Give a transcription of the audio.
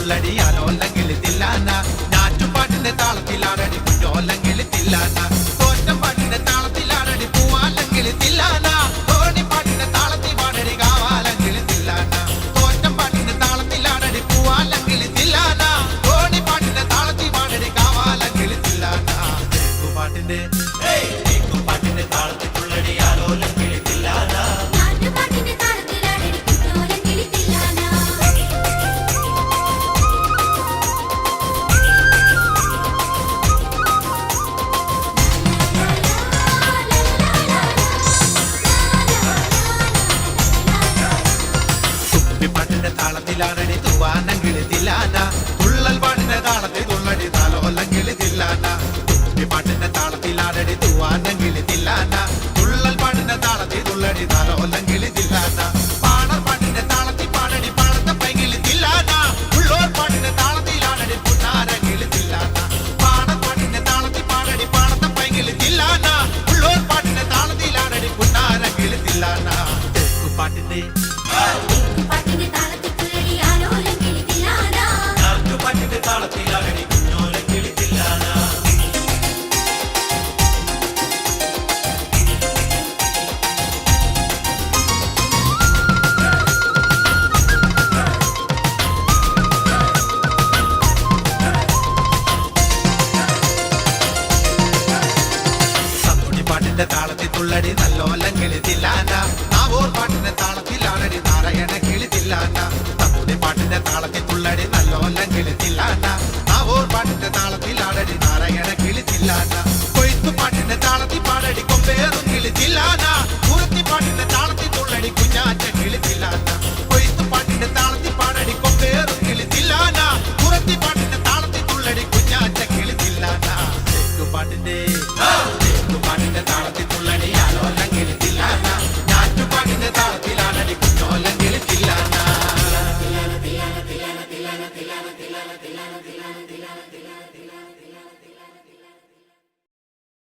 തുള്ളടി ആലോല്ലെങ്കിൽ തില്ലാന ഞാറ്റുപാട്ടിന്റെ താളത്തിലാടടി കുഞ്ഞോല്ലെങ്കിൽ തില്ലാന തോറ്റം പാട്ടിന്റെ താളത്തിലാടടി പൂവാല്ലെങ്കിൽ തില്ലാന തോണിപ്പാട്ടിന്റെ താളത്തിൽ പാടടി കാവാലെങ്കിൽ തില്ലാന തോറ്റം പാട്ടിന്റെ താളത്തിലാടടി പൂവാലെങ്കിൽ തില്ലാന തോണിപ്പാട്ടിന്റെ താളത്തിൽ പാടടി കാവാലെങ്കിൽ തില്ലാന പാട്ടിന്റെ പാട്ടിന്റെ താളത്തിൽ തുള്ളടി ആലോല്ലെങ്കിൽ തില്ലാന താളത്തിലാടടി തൂവാനെങ്കിൽ തില്ലാന തുള്ളൽ പാട്ടിന്റെ താളത്തിൽ തുള്ളടി താലോല്ലെങ്കിൽ തില്ലാന പാട്ടിന്റെ താളത്തിലാടടി തൂവാനെങ്കിൽ തില്ലാന തുള്ളൽ പാട്ടിന്റെ താളത്തിൽ തുള്ളടി താലോല്ലെങ്കിൽ തില്ലാന പാണർ പാട്ടിന്റെ താളത്തിൽ പാടടി പാടത്തെ പൈകിൽ തില്ലാന ഉള്ളോർ പാട്ടിന്റെ താളത്തിലാടടി പുന്നാരെങ്കിൽ തില്ലാന പാണർ പാട്ടിന്റെ താളത്തിൽ പാടടി പാടത്തെ പൈകിൽ തില്ലാന ഉള്ളോർ പാട്ടിന്റെ താളത്തിലാടടി പുന്നാരെങ്കിൽ തില്ലാന പാട്ടിന്റെ പാട്ടിന്റെ താളത്തിലാടടി കുഞ്ഞോലെങ്കിൽ തില്ലാന പാട്ടിന്റെ താളത്തിൽ തുള്ളടി നല്ലോല്ലെങ്കിൽ തില്ലാന നാവോർ പാട്ടിന്റെ താളത്തിലാടടി നാരായണ കിളി തില്ലാന തമ്പുടി പാട്ടിന്റെ താളത്തിൽ തുള്ളടി നല്ലോല്ലെങ്കിൽ തില്ലാന നാവോർ പാട്ടിന്റെ താളത്തിലാടടി നാരായണ കിളി തില്ലാന കൊയ്ത്തു പാട്ടിന്റെ താളത്തിൽ പാടടി കൊമ്പേറും കിളി തില്ലാന കുറുത്തി പാട്ടിന്റെ താളത്തിൽ തുള്ളടി കുഞ്ഞാറ്റ കിളി തില്ലാന കൊയ്ത്തു പാട്ടിന്റെ താളത്തിൽ പാടടി കൊമ്പേറും കിളി തില്ലാന കുറുത്തി പാട്ടിന്റെ താളത്തിൽ തുള്ളടി കുഞ്ഞാറ്റ കിളി തില്ലാന പാട്ടിന്റെ പാട്ടിന്റെ താളത്തിൽ തുള്ളടി ആലോല്ലെങ്കിൽ തില്ലാന ഞാറ്റുപാട്ടിന്റെ താളത്തിലാണടി കുഞ്ഞോല്ലെങ്കിൽ തില്ലാന